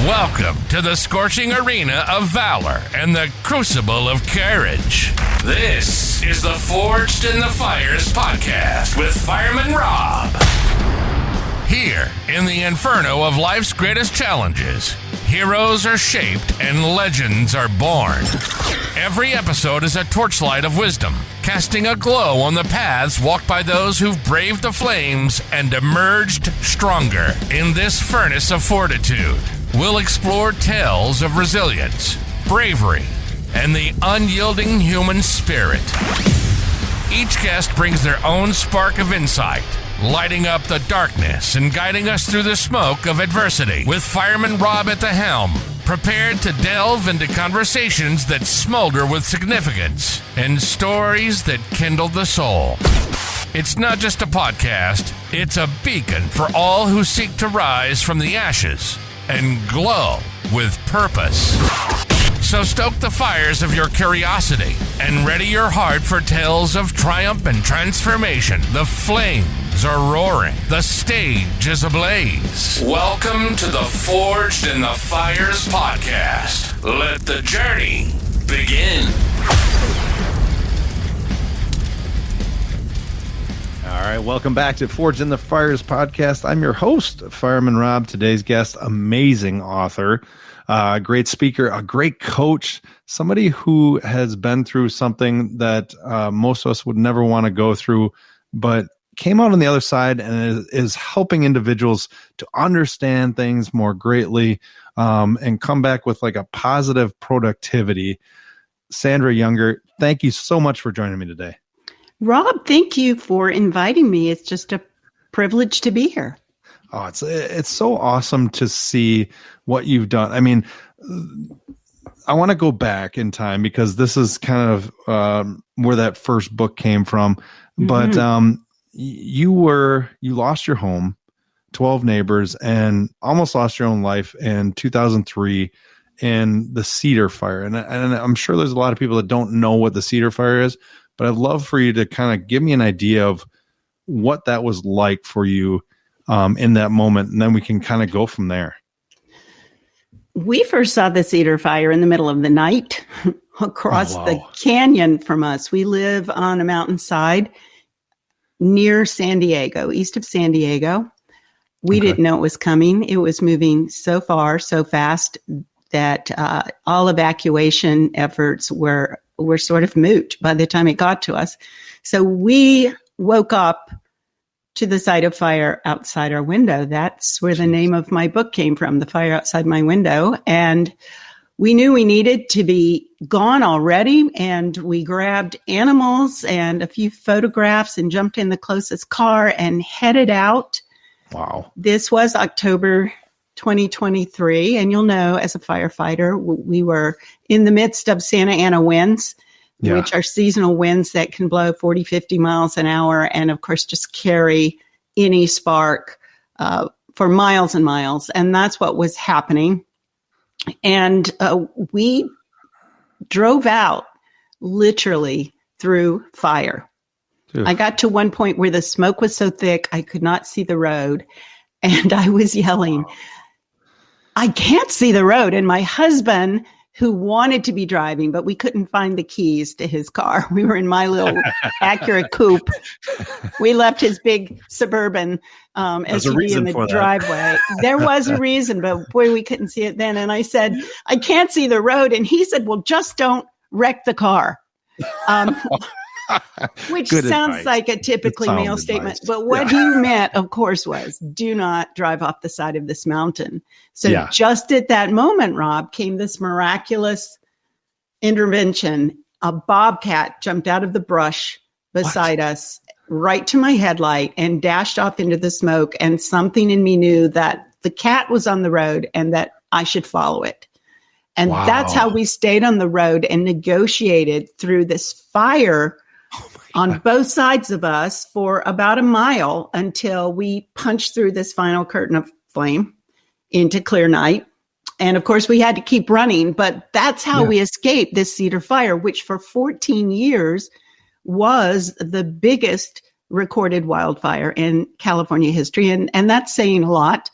Welcome to the scorching arena of valor and the crucible of courage. This is the Forged in the Fires podcast with Fireman Rob. Here, in the inferno of life's greatest challenges, heroes are shaped and legends are born. Every episode is a torchlight of wisdom, casting a glow on the paths walked by those who've braved the flames and emerged stronger. In this furnace of fortitude, we'll explore tales of resilience, bravery, and the unyielding human spirit. Each guest brings their own spark of insight, lighting up the darkness and guiding us through the smoke of adversity. With Fireman Rob at the helm, prepared to delve into conversations that smolder with significance and stories that kindle the soul. It's not just a podcast, it's a beacon for all who seek to rise from the ashes and glow with purpose. So stoke the fires of your curiosity and ready your heart for tales of triumph and transformation. The flames are roaring. The stage is ablaze. Welcome to the Forged in the Fires podcast. Let the journey begin. All right, welcome back to Forged in the Fires podcast. I'm your host, Fireman Rob. Today's guest, amazing author, great speaker, a great coach, somebody who has been through something that most of us would never want to go through, but came out on the other side and is helping individuals to understand things more greatly and come back with like a positive productivity. Sandra Younger, thank you so much for joining me today. Rob, thank you for inviting me. It's just a privilege to be here. Oh, it's so awesome to see what you've done. I mean, I want to go back in time because this is kind of where that first book came from. Mm-hmm. But you lost your home, 12 neighbors, and almost lost your own life in 2003 in the Cedar Fire. And I'm sure there's a lot of people that don't know what the Cedar Fire is, but I'd love for you to kind of give me an idea of what that was like for you in that moment, and then we can kind of go from there. We first saw the Cedar Fire in the middle of the night across the canyon from us. We live on a mountainside near San Diego, east of San Diego. We didn't know it was coming. It was moving so far, so fast that all evacuation efforts were sort of moot by the time it got to us. So we woke up to the sight of fire outside our window. That's where the name of my book came from, The Fire Outside My Window. And we knew we needed to be gone already. And we grabbed animals and a few photographs and jumped in the closest car and headed out. Wow. This was October 2023. And you'll know, as a firefighter, we were in the midst of Santa Ana winds, which are seasonal winds that can blow 40, 50 miles an hour. And of course, just carry any spark for miles and miles. And that's what was happening. And we drove out literally through fire. I got to one point where the smoke was so thick, I could not see the road. And I was yelling, I can't see the road. And my husband, who wanted to be driving, but we couldn't find the keys to his car. We were in my little Acura coupe. We left his big Suburban SUV in the driveway. There was a reason, but boy, we couldn't see it then. And I said, I can't see the road. And he said, well, just don't wreck the car. Which Good sounds advice. like a typically male statement. But what he meant, of course, was do not drive off the side of this mountain. So just at that moment, Rob, came this miraculous intervention. A bobcat jumped out of the brush beside us, right to my headlight, and dashed off into the smoke. And something in me knew that the cat was on the road and that I should follow it. And that's how we stayed on the road and negotiated through this fire on both sides of us for about a mile until we punched through this final curtain of flame into clear night. And of course, we had to keep running, but that's how we escaped this Cedar Fire, which for 14 years was the biggest recorded wildfire in California history. And that's saying a lot.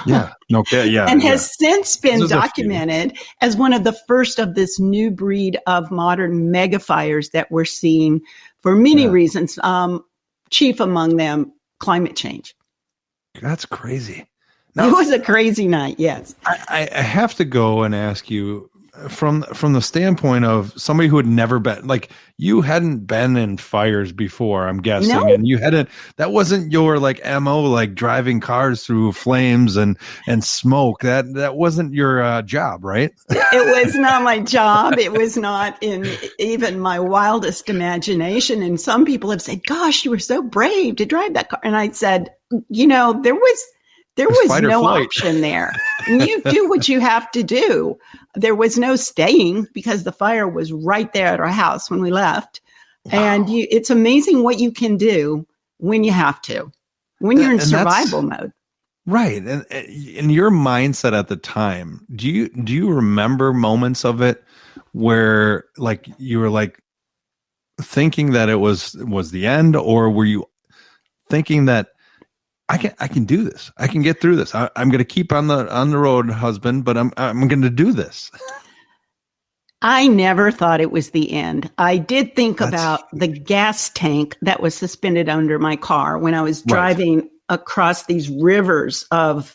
Yeah. Okay. Yeah. And yeah. has since been There's a few. documented as one of the first of this new breed of modern mega fires that we're seeing for many reasons. Chief among them, climate change. That's crazy. It was a crazy night. Yes. I have to go and ask you from the standpoint of somebody who had never been, like, you hadn't been in fires before, I'm guessing, No. and you hadn't, that wasn't your like MO, like driving cars through flames and smoke. That wasn't your job, right? It was not my job. It was not in even my wildest imagination. And some people have said, gosh, you were so brave to drive that car. And I said, there was no option there. You do what you have to do. There was no staying because the fire was right there at our house when we left. Wow. And it's amazing what you can do when you have to, when you're in survival mode. Right. And in your mindset at the time, do you remember moments of it where like you were like thinking that it was the end, or were you thinking that I can do this. I can get through this. I'm going to keep on the road, husband, but I'm going to do this. I never thought it was the end. I did think about the gas tank that was suspended under my car when I was driving across these rivers of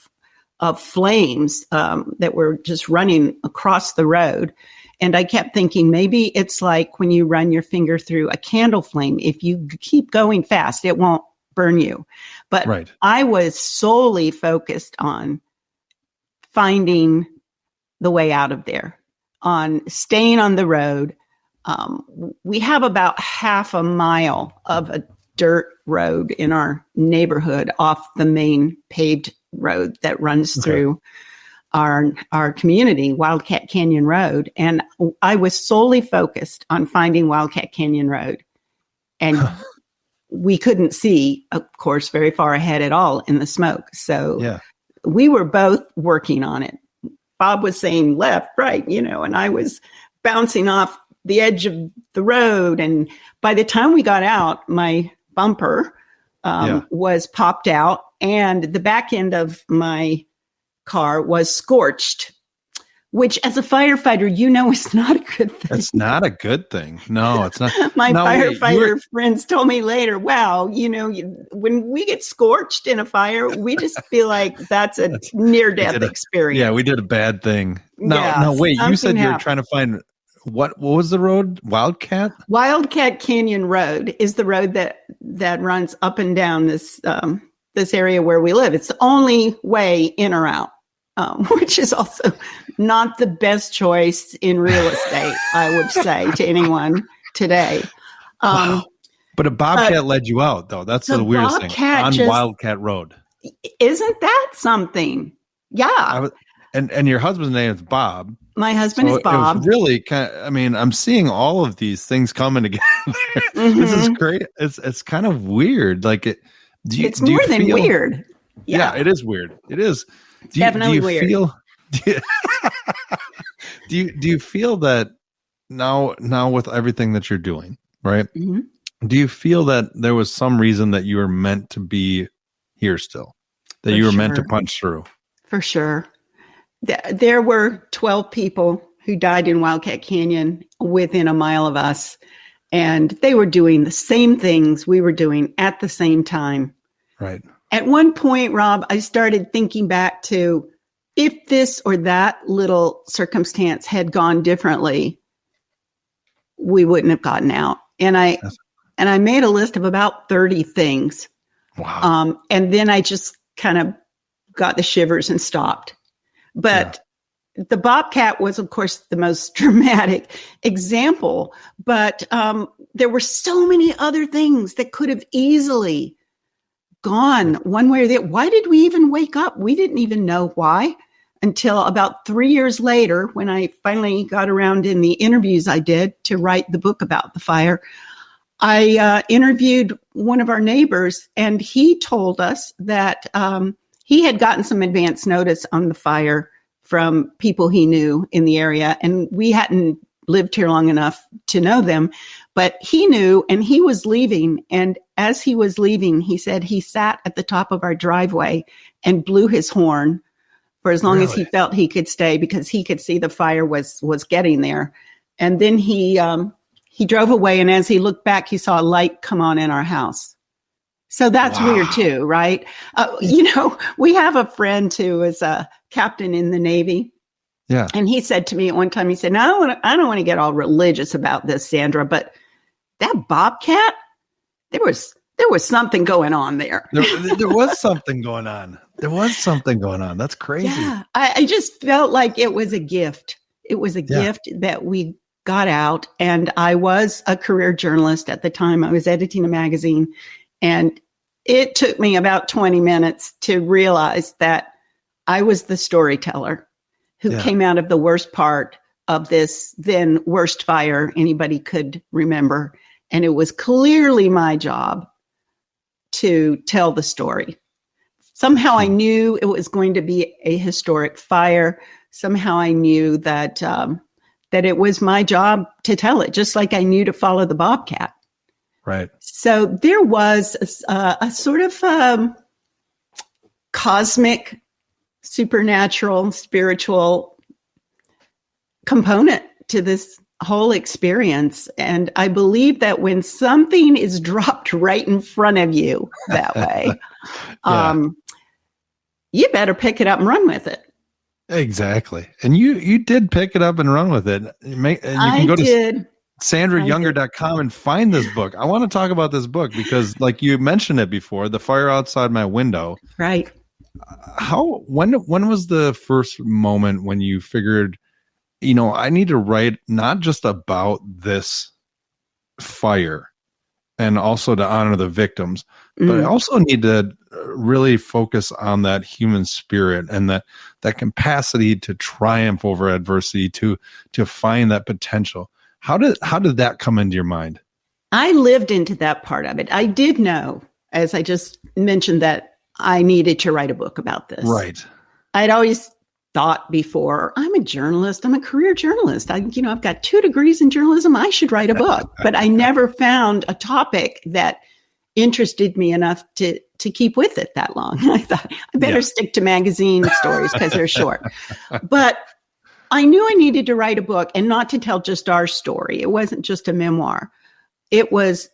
flames that were just running across the road. And I kept thinking, maybe it's like when you run your finger through a candle flame. If you keep going fast, it won't burn you. But I was solely focused on finding the way out of there, on staying on the road. We have about half a mile of a dirt road in our neighborhood off the main paved road that runs through our community, Wildcat Canyon Road. And I was solely focused on finding Wildcat Canyon Road. And we couldn't see, of course, very far ahead at all in the smoke. So we were both working on it. Bob was saying left, right, and I was bouncing off the edge of the road. And by the time we got out, my bumper was popped out and the back end of my car was scorched, which as a firefighter, is not a good thing. It's not a good thing. No, it's not. My firefighter friends told me later, wow, when we get scorched in a fire, we just feel like that's a near-death experience. Yeah, we did a bad thing. No, wait, you said you're trying to find, what was the road? Wildcat? Wildcat Canyon Road is the road that runs up and down this area where we live. It's the only way in or out. Which is also not the best choice in real estate, I would say to anyone today. Wow. But a bobcat led you out, though. That's the weirdest thing. On Wildcat Road. Isn't that something? Yeah. And your husband's name is Bob. My husband is Bob. It was really I'm seeing all of these things coming together. This is great. It's kind of weird. Like it's more than weird. Yeah, it is weird. It is. Definitely weird. Do you feel that now with everything that you're doing, right? Mm-hmm. Do you feel that there was some reason that you were meant to be here still, that you were meant to punch through? For sure. There were 12 people who died in Wildcat Canyon within a mile of us, and they were doing the same things we were doing at the same time. Right. At one point, Rob, I started thinking back to if this or that little circumstance had gone differently, we wouldn't have gotten out. And I made a list of about 30 things. Wow. And then I just kind of got the shivers and stopped. But the Bobcat was, of course, the most dramatic example. But there were so many other things that could have easily gone one way or the other. Why did we even wake up? We didn't even know why until about 3 years later, when I finally got around in the interviews I did to write the book about the fire. I interviewed one of our neighbors, and he told us that he had gotten some advance notice on the fire from people he knew in the area, and we hadn't lived here long enough to know them, but he knew, and he was leaving. And as he was leaving, he said he sat at the top of our driveway and blew his horn for as long as he felt he could stay, because he could see the fire was getting there. And then he drove away, and as he looked back, he saw a light come on in our house. So that's weird too, right? We have a friend who is a captain in the Navy. Yeah. And he said to me at one time, he said, "No, I don't want to get all religious about this, Sandra, but that bobcat, there was something going on there." There was something going on. There was something going on. That's crazy. Yeah. I just felt like it was a gift. It was a gift that we got out. And I was a career journalist at the time. I was editing a magazine. And it took me about 20 minutes to realize that I was the storyteller who came out of the worst part of this then worst fire anybody could remember. And it was clearly my job to tell the story. Somehow I knew it was going to be a historic fire. Somehow I knew that it was my job to tell it, just like I knew to follow the bobcat. Right. So there was a sort of cosmic, supernatural, spiritual component to this whole experience. And I believe that when something is dropped right in front of you that way, you better pick it up and run with it. Exactly. And you did pick it up and run with it. And you can go to SandraYounger.com and find this book. I want to talk about this book because, like you mentioned it before, The Fire Outside My Window. Right. When was the first moment when you figured, I need to write not just about this fire and also to honor the victims, but I also need to really focus on that human spirit and that capacity to triumph over adversity, to find that potential. How did that come into your mind? I lived into that part of it. I did know, as I just mentioned, that I needed to write a book about this. Right. I'd always thought before, I'm a journalist. I'm a career journalist. I've got 2 degrees in journalism. I should write a book. But I never found a topic that interested me enough to keep with it that long. I thought I better stick to magazine stories because they're short. But I knew I needed to write a book, and not to tell just our story. It wasn't just a memoir. It was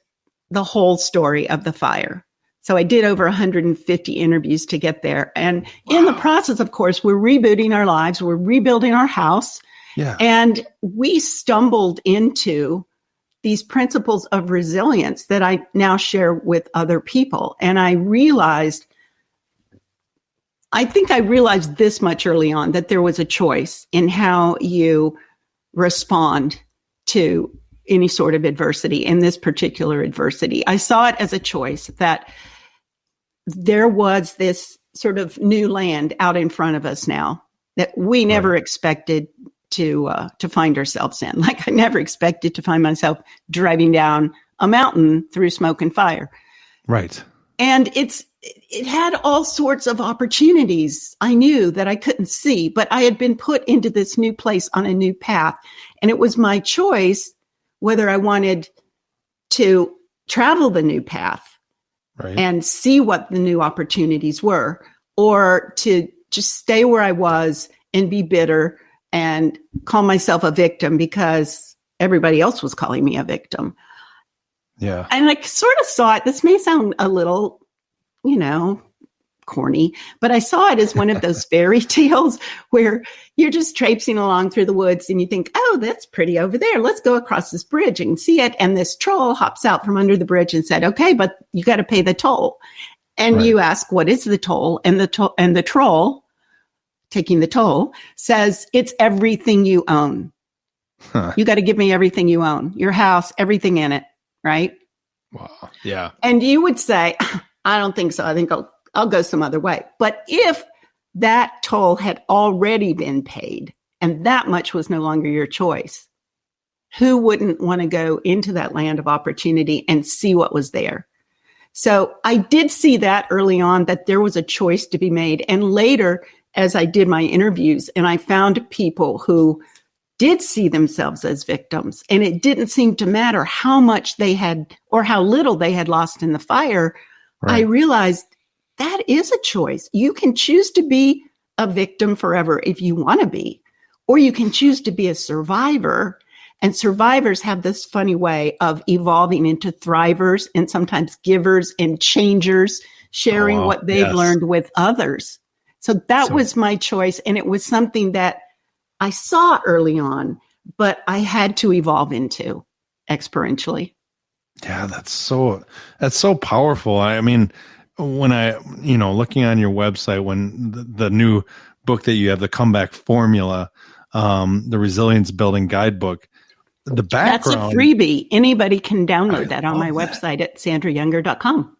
the whole story of the fire. So I did over 150 interviews to get there. And in the process, of course, we're rebooting our lives. We're rebuilding our house. Yeah. And we stumbled into these principles of resilience that I now share with other people. And I think I realized this much early on, that there was a choice in how you respond to any sort of adversity. In this particular adversity, I saw it as a choice that there was this sort of new land out in front of us now that we never expected to find ourselves in. Like, I never expected to find myself driving down a mountain through smoke and fire. Right. And it had all sorts of opportunities I knew that I couldn't see, but I had been put into this new place on a new path. And it was my choice whether I wanted to travel the new path and see what the new opportunities were, or to just stay where I was and be bitter and call myself a victim because everybody else was calling me a victim. Yeah. And I sort of saw it. This may sound a little, corny, but I saw it as one of those fairy tales where you're just traipsing along through the woods and you think, oh, that's pretty over there. Let's go across this bridge and see it. And this troll hops out from under the bridge and said, okay, but you got to pay the toll. And you ask, what is the toll? And the troll, taking the toll, says, it's everything you own. Huh. You got to give me everything you own, your house, everything in it. Right? Wow. Yeah. And you would say, I don't think so. I think I'll go some other way. But if that toll had already been paid and that much was no longer your choice, who wouldn't want to go into that land of opportunity and see what was there? So I did see that early on, that there was a choice to be made. And later, as I did my interviews, and I found people who did see themselves as victims, and it didn't seem to matter how much they had or how little they had lost in the fire. Right. I realized that is a choice. You can choose to be a victim forever if you want to be, or you can choose to be a survivor. And survivors have this funny way of evolving into thrivers and sometimes givers and changers, sharing what they've learned with others. So that was my choice. And it was something that I saw early on, but I had to evolve into exponentially. Yeah, that's so powerful. I mean, when looking on your website, when the new book that you have, the Comeback Formula, the Resilience Building Guidebook, the background. That's a freebie. Anybody can download that on my website at sandrayounger.com.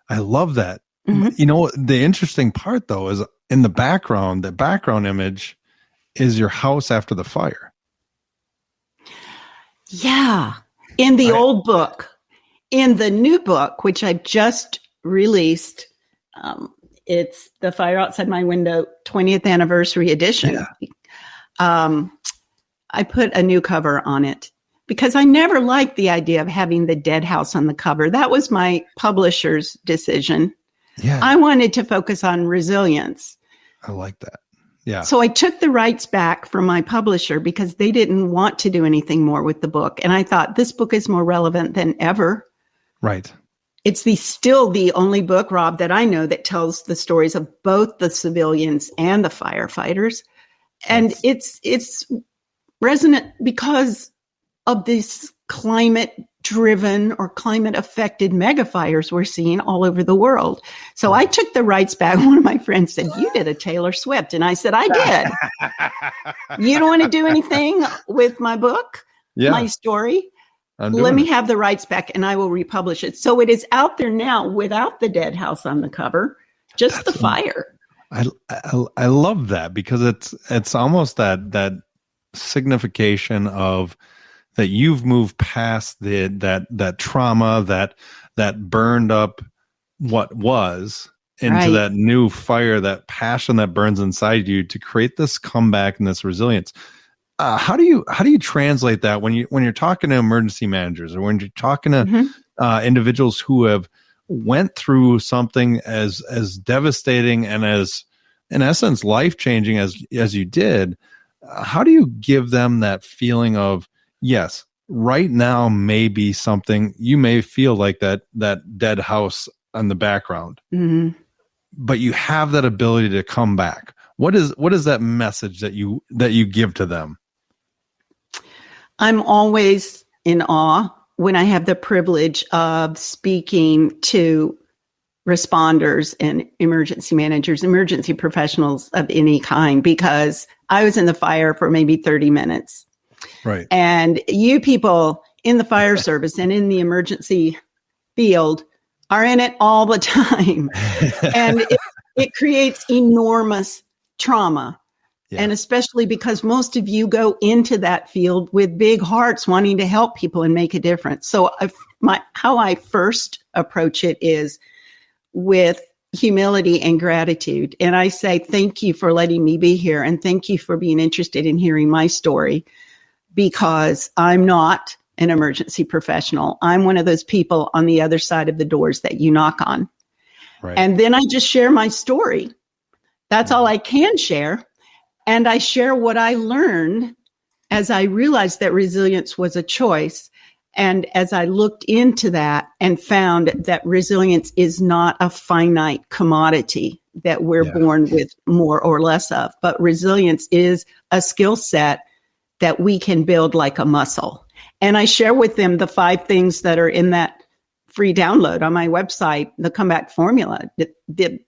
I love that. Mm-hmm. The interesting part though is in the background image is your house after the fire. Yeah. In the old book. In the new book, which I've just released, it's The Fire Outside My Window 20th Anniversary Edition. Yeah. I put a new cover on it because I never liked the idea of having the dead house on the cover. That was my publisher's decision. Yeah. I wanted to focus on resilience. I like that. Yeah. So I took the rights back from my publisher because they didn't want to do anything more with the book. And I thought this book is more relevant than ever. Right. It's still the only book, Rob, that I know that tells the stories of both the civilians and the firefighters. And it's resonant because of this climate-driven or climate-affected megafires we're seeing all over the world. So I took the rights back. One of my friends said, "You did a Taylor Swift." And I said, "I did." "You don't want to do anything with my book, my story? Let me have the rights back and I will republish it." So it is out there now without the dead house on the cover, just the fire. I love that because it's almost that signification of that you've moved past that trauma that burned up what was into that new fire, that passion that burns inside you to create this comeback and this resilience. How do you translate that when you're talking to emergency managers or when you're talking to individuals who have went through something as devastating and as in essence life-changing as you did? How do you give them that feeling of, yes, right now may be something you may feel like that dead house on the background, but you have that ability to come back? What is that message that you give to them? I'm always in awe when I have the privilege of speaking to responders and emergency managers, emergency professionals of any kind, because I was in the fire for maybe 30 minutes. Right. And you people in the fire service and in the emergency field are in it all the time. And it creates enormous trauma. Yeah. And especially because most of you go into that field with big hearts wanting to help people and make a difference. So how I first approach it is with humility and gratitude. And I say, thank you for letting me be here. And thank you for being interested in hearing my story, because I'm not an emergency professional. I'm one of those people on the other side of the doors that you knock on. Right. And then I just share my story. That's all I can share. And I share what I learned as I realized that resilience was a choice. And as I looked into that and found that resilience is not a finite commodity that we're born with more or less of, but resilience is a skill set that we can build like a muscle. And I share with them the 5 things that are in that free download on my website, the Comeback Formula, the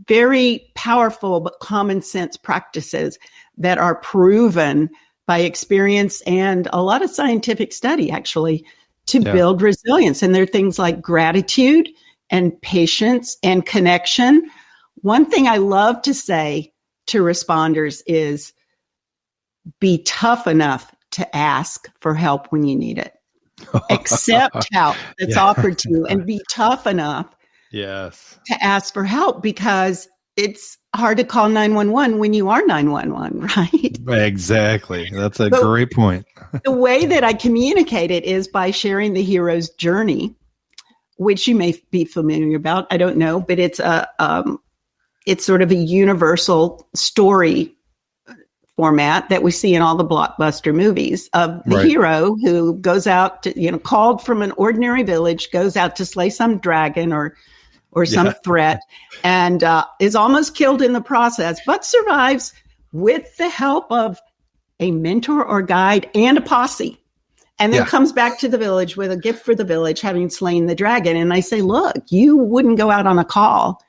very powerful but common sense practices that are proven by experience and a lot of scientific study, actually, to build resilience. And there are things like gratitude and patience and connection. One thing I love to say to responders is be tough enough to ask for help when you need it. Accept help that's offered to you and be tough enough to ask for help, because it's hard to call 911 when you are 911, right? Exactly. That's a great point. The way that I communicate it is by sharing the hero's journey, which you may be familiar about. I don't know, but it's it's sort of a universal story format that we see in all the blockbuster movies of the hero who goes out to, called from an ordinary village, goes out to slay some dragon or some threat, and is almost killed in the process, but survives with the help of a mentor or guide and a posse. And then comes back to the village with a gift for the village, having slain the dragon. And I say, look, you wouldn't go out on a call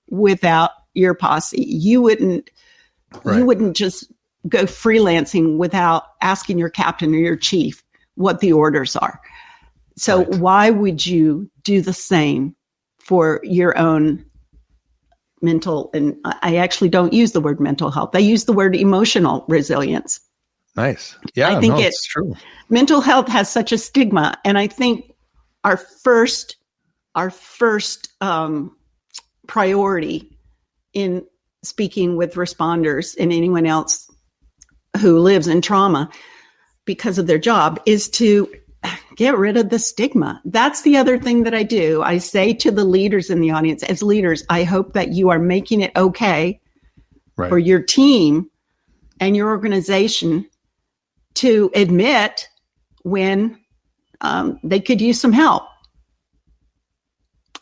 without your posse. You wouldn't just go freelancing without asking your captain or your chief what the orders are. So why would you do the same for your own mental? And I actually don't use the word mental health. I use the word emotional resilience. Nice. Yeah, I think it's true. Mental health has such a stigma. And I think our first priority in speaking with responders and anyone else who lives in trauma because of their job is to get rid of the stigma. That's the other thing that I do. I say to the leaders in the audience, as leaders, I hope that you are making it okay for your team and your organization to admit when they could use some help.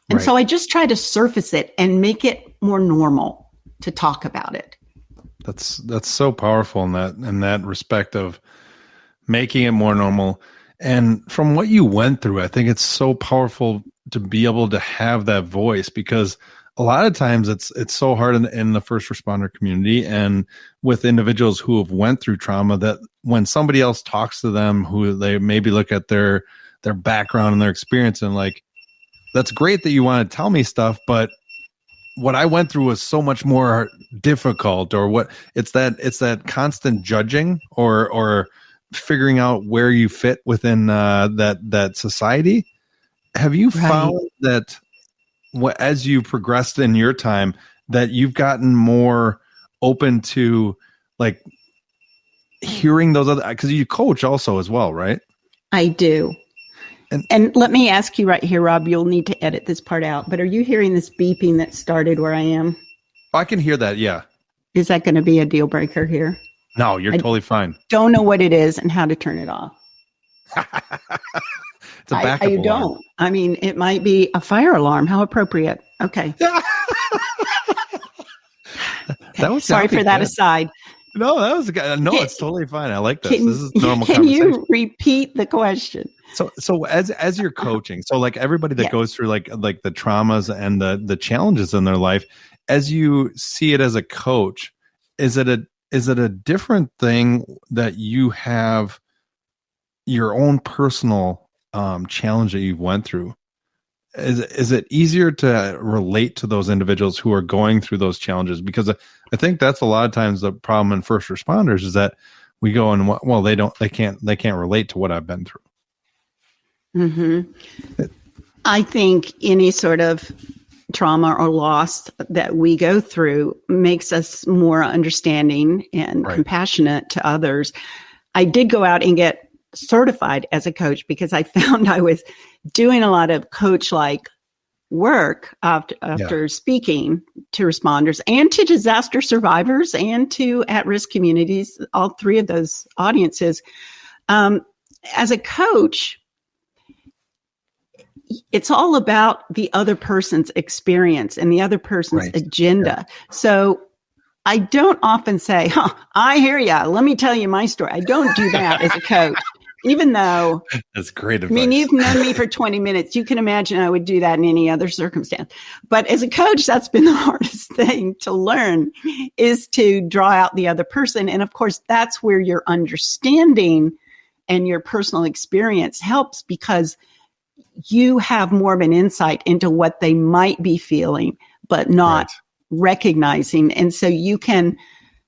And so I just try to surface it and make it more normal to talk about it. That's so powerful in that respect of making it more normal. And from what you went through, I think it's so powerful to be able to have that voice, because a lot of times it's so hard in the first responder community and with individuals who have went through trauma, that when somebody else talks to them, who they maybe look at their background and their experience and like, that's great that you want to tell me stuff, but what I went through was so much more difficult, or what it's that constant judging or figuring out where you fit within that society. Have you found that as you progressed in your time that you've gotten more open to like hearing those other, because you coach also as well, right? I do. And let me ask you right here, Rob, you'll need to edit this part out, but are you hearing this beeping that started where I am? I can hear that. Yeah. Is that going to be a deal breaker here? No, you're totally fine. Don't know what it is and how to turn it off. It's a backup alarm. Don't. I mean, it might be a fire alarm. How appropriate. Okay. That was sorry for that aside. No, that was no. It's totally fine. I like this. This is normal. Can you repeat the question? So as you're coaching, so like everybody that goes through like the traumas and the challenges in their life, as you see it as a coach, is it a different thing that you have your own personal challenge that you went through? Is it easier to relate to those individuals who are going through those challenges? Because I think that's a lot of times the problem in first responders is that we go and, well, they can't relate to what I've been through. Mm-hmm. I think any sort of trauma or loss that we go through makes us more understanding and compassionate to others. I did go out and get certified as a coach because I found I was doing a lot of coach-like work after speaking to responders and to disaster survivors and to at-risk communities, all three of those audiences. As a coach, it's all about the other person's experience and the other person's agenda. So I don't often say, I hear ya. Let me tell you my story. I don't do that as a coach, even though that's great advice. I mean, you've known me for 20 minutes. You can imagine I would do that in any other circumstance. But as a coach, that's been the hardest thing to learn, is to draw out the other person. And of course, that's where your understanding and your personal experience helps, because you have more of an insight into what they might be feeling, but not recognizing. And so you can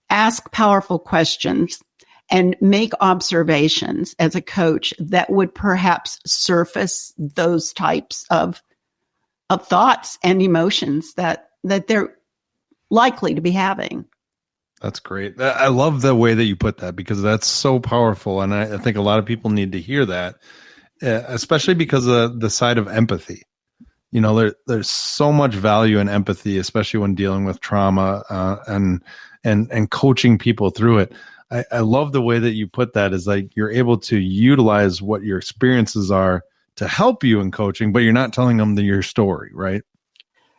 ask powerful questions and make observations as a coach that would perhaps surface those types of thoughts and emotions that they're likely to be having. That's great. I love the way that you put that, because that's so powerful. And I think a lot of people need to hear that, especially because of the side of empathy. there's so much value and empathy, especially when dealing with trauma, and coaching people through it. I love the way that you put that, is like you're able to utilize what your experiences are to help you in coaching, but you're not telling them your story, right?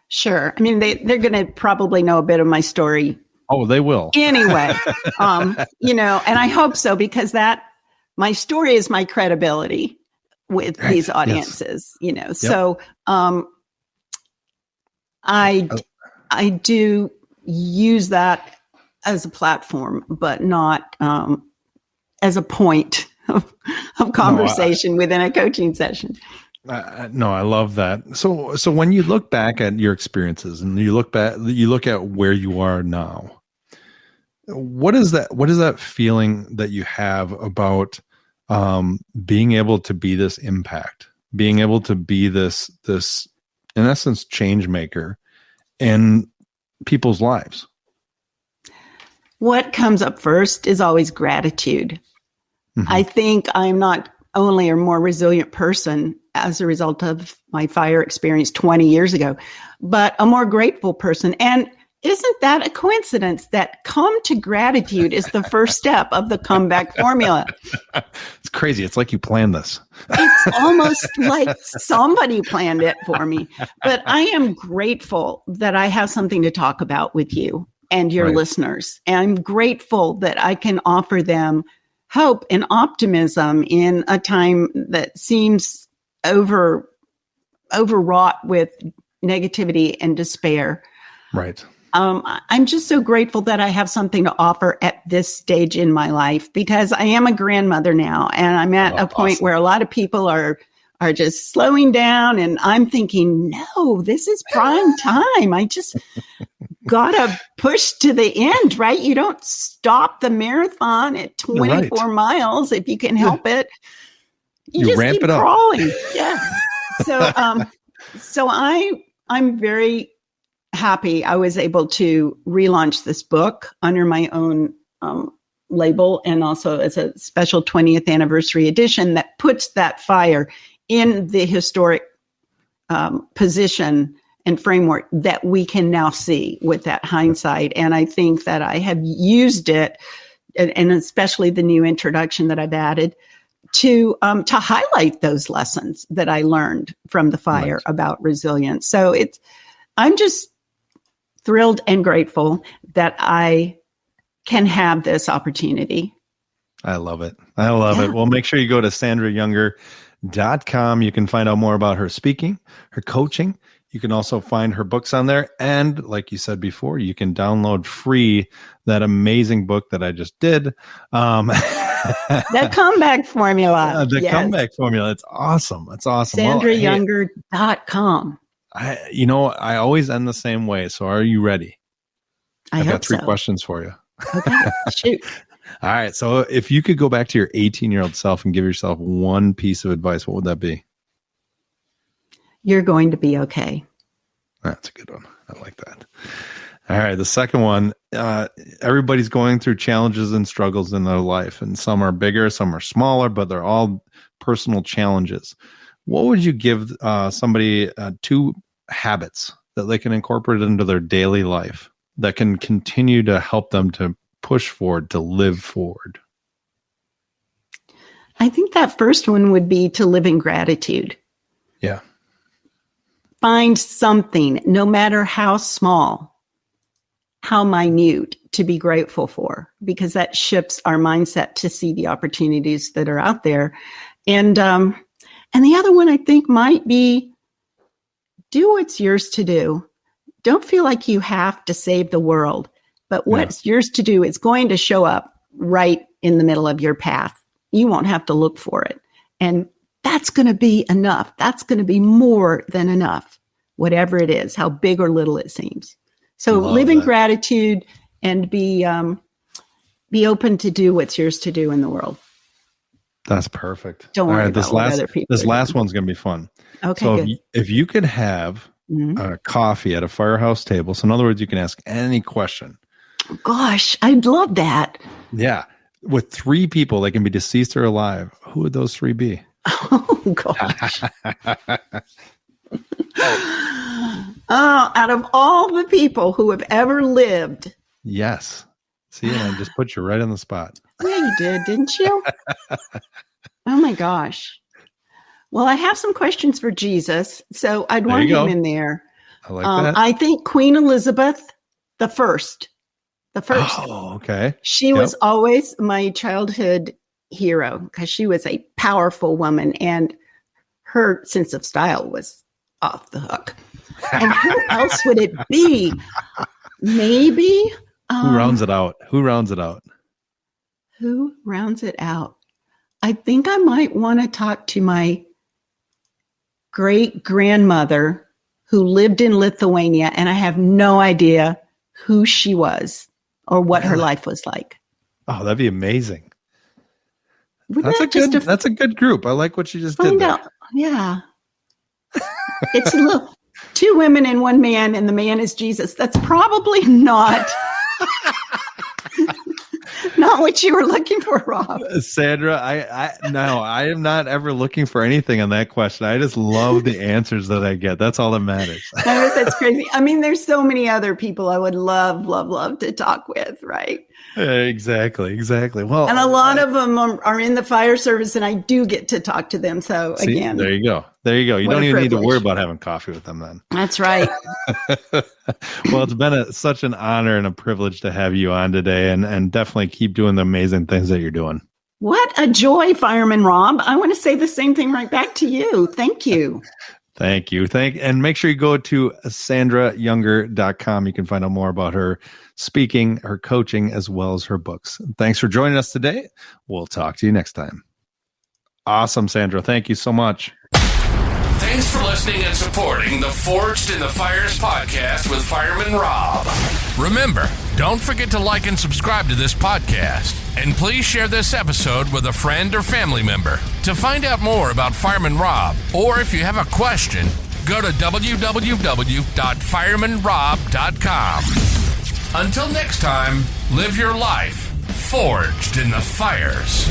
Sure. I mean, they're going to probably know a bit of my story. Oh, they will. Anyway, and I hope so, because my story is my credibility with these audiences, Yep. So I do use that as a platform, but not as a point of conversation within a coaching session. No, I love that. So when you look back at your experiences and you look at where you are now, what is that feeling that you have about being able to be this impact, being able to be this in essence change maker in people's lives? What comes up first is always gratitude. Mm-hmm. I think I'm not only a more resilient person as a result of my fire experience 20 years ago, but a more grateful person. And isn't that a coincidence that come to gratitude is the first step of the comeback formula? It's crazy. It's like you planned this. It's almost like somebody planned it for me. But I am grateful that I have something to talk about with you and your listeners. And I'm grateful that I can offer them hope and optimism in a time that seems overwrought with negativity and despair. Right. I'm just so grateful that I have something to offer at this stage in my life, because I am a grandmother now, and I'm at a point where a lot of people are just slowing down, and I'm thinking, no, this is prime time. I just gotta push to the end, right? You don't stop the marathon at 24 miles if you can help it. You just ramp keep it up. Crawling. Yeah. So I'm very happy I was able to relaunch this book under my own label, and also as a special 20th anniversary edition that puts that fire in the historic position and framework that we can now see with that hindsight. And I think that I have used it, and especially the new introduction that I've added, to highlight those lessons that I learned from the fire about resilience. So I'm just thrilled and grateful that I can have this opportunity. I love it. I love it. Well, make sure you go to sandrayounger.com. You can find out more about her speaking, her coaching. You can also find her books on there. And like you said before, you can download free that amazing book that I just did. The comeback formula. Comeback formula. It's awesome. It's awesome. SandraYounger.com. I always end the same way. So are you ready? I've got three questions for you. Okay, shoot. All right. So if you could go back to your 18-year-old self and give yourself one piece of advice, what would that be? You're going to be okay. That's a good one. I like that. All right. The second one, everybody's going through challenges and struggles in their life, and some are bigger, some are smaller, but they're all personal challenges. What would you give somebody two habits that they can incorporate into their daily life that can continue to help them to push forward, to live forward? I think that first one would be to live in gratitude. Yeah. Find something, no matter how small, how minute, to be grateful for, because that shifts our mindset to see the opportunities that are out there. And the other one I think might be, do what's yours to do. Don't feel like you have to save the world, but what's yours to do is going to show up right in the middle of your path. You won't have to look for it. And that's going to be enough. That's going to be more than enough, whatever it is, how big or little it seems. So live in gratitude and be open to do what's yours to do in the world. That's perfect. Don't worry about what other people This last one's going to be fun. Okay, so if you could have coffee at a firehouse table, so in other words, you can ask any question. Gosh, I'd love that. Yeah. With three people, they can be deceased or alive. Who would those three be? Oh, gosh. Out of all the people who have ever lived. Yes. See, I just put you right on the spot. Yeah, you did, didn't you? Oh my gosh. Well, I have some questions for Jesus, so I'd want him in there. I like that. I think Queen Elizabeth the First. Oh, okay. She was always my childhood hero because she was a powerful woman and her sense of style was off the hook. And who else would it be? Maybe. Who rounds it out? Who rounds it out? I think I might want to talk to my great grandmother who lived in Lithuania, and I have no idea who she was or what her life was like. Oh, that'd be amazing. That's a good group. I like what you just did there. Yeah. It's a little 2 women and 1 man, and the man is Jesus. That's probably not what you were looking for, Rob. Sandra, I am not ever looking for anything on that question. I just love the answers that I get. That's all that matters. That's crazy. I mean, there's so many other people I would love to talk with, right? Exactly. Well, and a lot of them are in the fire service, and I do get to talk to them. So again, there you go. You don't even need to worry about having coffee with them then. That's right. Well, it's been such an honor and a privilege to have you on today, and definitely keep doing the amazing things that you're doing. What a joy, Fireman Rob. I want to say the same thing right back to you. Thank you. Thank you. And make sure you go to sandrayounger.com. You can find out more about her speaking, her coaching, as well as her books. Thanks for joining us today. We'll talk to you next time. Awesome, Sandra. Thank you so much. Thanks for listening and supporting the Forged in the Fires podcast with Fireman Rob. Remember, don't forget to like and subscribe to this podcast. And please share this episode with a friend or family member. To find out more about Fireman Rob, or if you have a question, go to www.firemanrob.com. Until next time, live your life forged in the fires.